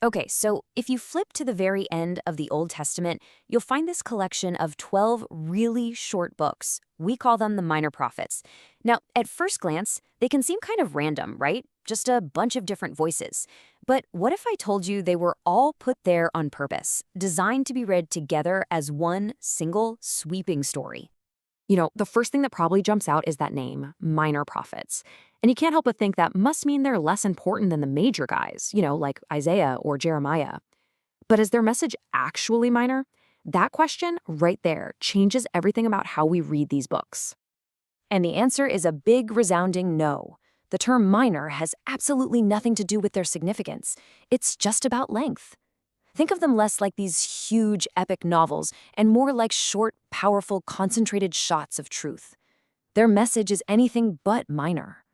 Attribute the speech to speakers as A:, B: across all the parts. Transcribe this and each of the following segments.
A: Okay, so if you flip to the very end of the Old Testament, you'll find this collection of 12 really short books. We call them the Minor Prophets. Now, at first glance, they can seem kind of random, right? Just a bunch of different voices. But what if I told you they were all put there on purpose, designed to be read together as one single, sweeping story? The first thing that probably jumps out is that name, minor prophets. And you can't help but think that must mean they're less important than the major guys, like Isaiah or Jeremiah. But is their message actually minor? That question right there changes everything about how we read these books. And the answer is a big, resounding no. The term minor has absolutely nothing to do with their significance. It's just about length. Think of them less like these huge, epic novels and more like short, powerful, concentrated shots of truth. Their message is anything but minor.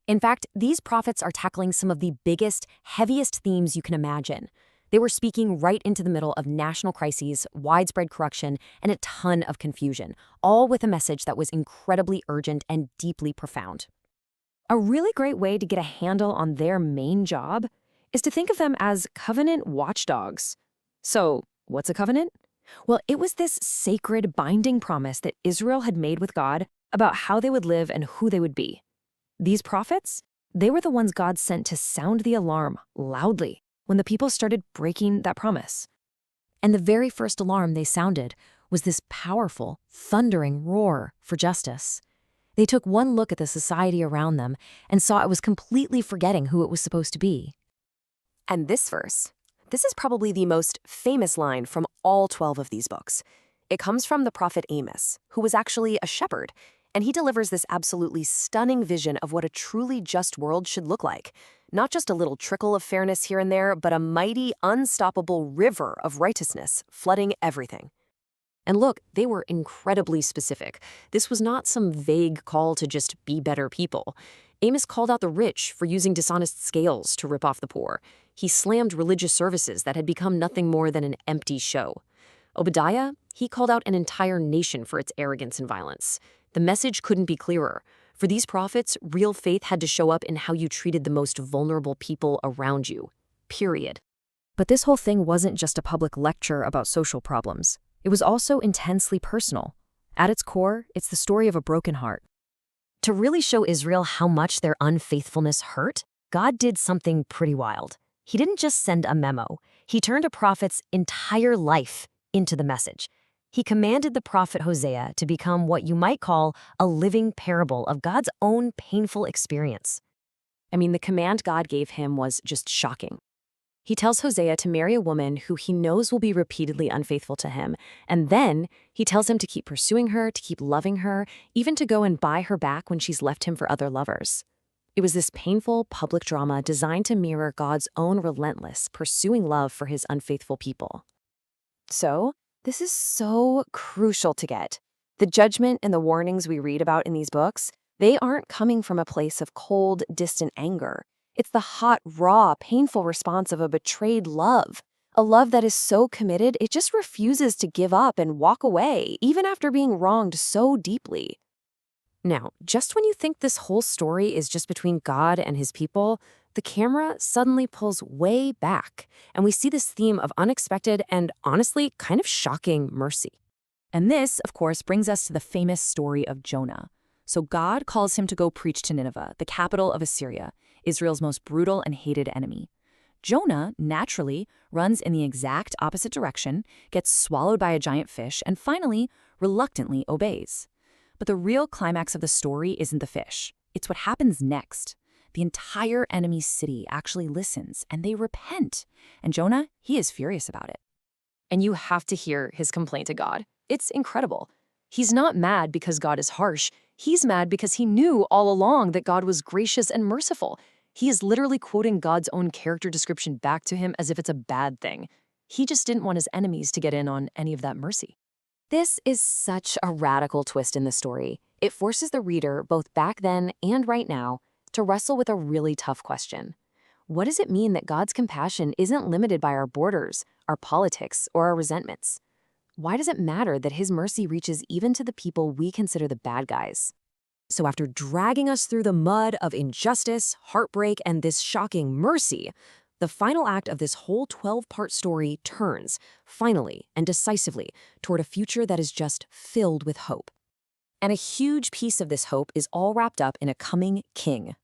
A: In fact, these prophets are tackling some of the biggest, heaviest themes you can imagine. They were speaking right into the middle of national crises, widespread corruption, and a ton of confusion, all with a message that was incredibly urgent and deeply profound. A really great way to get a handle on their main job is to think of them as covenant watchdogs. So, what's a covenant? Well, it was this sacred binding promise that Israel had made with God about how they would live and who they would be. These prophets, they were the ones God sent to sound the alarm loudly when the people started breaking that promise. And the very first alarm they sounded was this powerful, thundering roar for justice. They took one look at the society around them and saw it was completely forgetting who it was supposed to be. And this is probably the most famous line from all 12 of these books. It comes from the prophet Amos, who was actually a shepherd, and he delivers this absolutely stunning vision of what a truly just world should look like. Not just a little trickle of fairness here and there, but a mighty, unstoppable river of righteousness flooding everything. And look, they were incredibly specific. This was not some vague call to just be better people. Amos called out the rich for using dishonest scales to rip off the poor. He slammed religious services that had become nothing more than an empty show. Obadiah, he called out an entire nation for its arrogance and violence. The message couldn't be clearer. For these prophets, real faith had to show up in how you treated the most vulnerable people around you. Period. But this whole thing wasn't just a public lecture about social problems. It was also intensely personal. At its core, it's the story of a broken heart. To really show Israel how much their unfaithfulness hurt, God did something pretty wild. He didn't just send a memo. He turned a prophet's entire life into the message. He commanded the prophet Hosea to become what you might call a living parable of God's own painful experience. The command God gave him was just shocking. He tells Hosea to marry a woman who he knows will be repeatedly unfaithful to him, and then he tells him to keep pursuing her, to keep loving her, even to go and buy her back when she's left him for other lovers. It was this painful public drama designed to mirror God's own relentless, pursuing love for his unfaithful people. So, this is so crucial to get. The judgment and the warnings we read about in these books, they aren't coming from a place of cold, distant anger. It's the hot, raw, painful response of a betrayed love. A love that is so committed, it just refuses to give up and walk away, even after being wronged so deeply. Now, just when you think this whole story is just between God and his people, the camera suddenly pulls way back, and we see this theme of unexpected and, honestly, kind of shocking mercy.
B: And this, of course, brings us to the famous story of Jonah. So God calls him to go preach to Nineveh, the capital of Assyria, Israel's most brutal and hated enemy. Jonah, naturally, runs in the exact opposite direction, gets swallowed by a giant fish, and finally, reluctantly obeys. But the real climax of the story isn't the fish. It's what happens next. The entire enemy city actually listens, and they repent. And Jonah, he is furious about it.
A: And you have to hear his complaint to God. It's incredible. He's not mad because God is harsh. He's mad because he knew all along that God was gracious and merciful. He is literally quoting God's own character description back to him as if it's a bad thing. He just didn't want his enemies to get in on any of that mercy. This is such a radical twist in the story. It forces the reader, both back then and right now, to wrestle with a really tough question. What does it mean that God's compassion isn't limited by our borders, our politics, or our resentments? Why does it matter that his mercy reaches even to the people we consider the bad guys? So after dragging us through the mud of injustice, heartbreak, and this shocking mercy, The final act of this whole 12-part story turns, finally and decisively, toward a future that is just filled with hope. And a huge piece of this hope is all wrapped up in a coming king.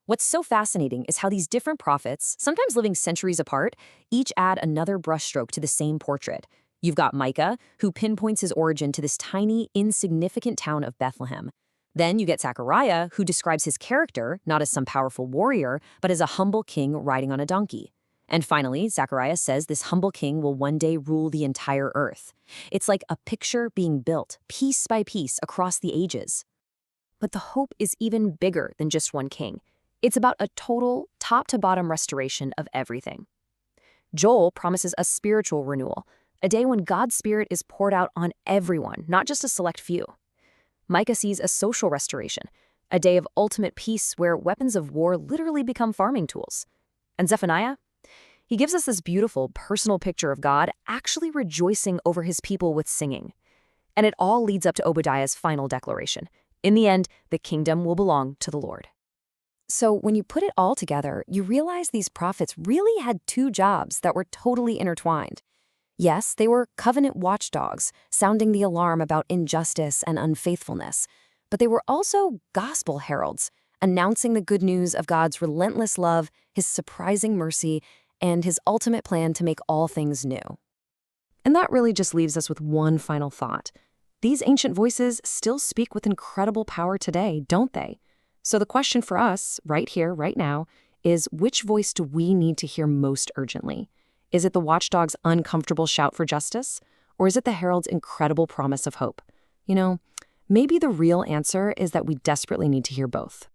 A: What's so fascinating is how these different prophets, sometimes living centuries apart, each add another brushstroke to the same portrait. You've got Micah, who pinpoints his origin to this tiny, insignificant town of Bethlehem. Then you get Zechariah, who describes his character not as some powerful warrior, but as a humble king riding on a donkey. And finally, Zechariah says this humble king will one day rule the entire earth. It's like a picture being built, piece by piece, across the ages. But the hope is even bigger than just one king. It's about a total, top-to-bottom restoration of everything. Joel promises a spiritual renewal, a day when God's Spirit is poured out on everyone, not just a select few. Micah sees a social restoration, a day of ultimate peace where weapons of war literally become farming tools. And Zephaniah? He gives us this beautiful, personal picture of God actually rejoicing over his people with singing. And it all leads up to Obadiah's final declaration. In the end, the kingdom will belong to the Lord. So when you put it all together, you realize these prophets really had two jobs that were totally intertwined. Yes, they were covenant watchdogs, sounding the alarm about injustice and unfaithfulness, but they were also gospel heralds, announcing the good news of God's relentless love, his surprising mercy, and his ultimate plan to make all things new. And that really just leaves us with one final thought. These ancient voices still speak with incredible power today, don't they? So the question for us, right here, right now, is which voice do we need to hear most urgently? Is it the watchdog's uncomfortable shout for justice? Or is it the herald's incredible promise of hope? Maybe the real answer is that we desperately need to hear both.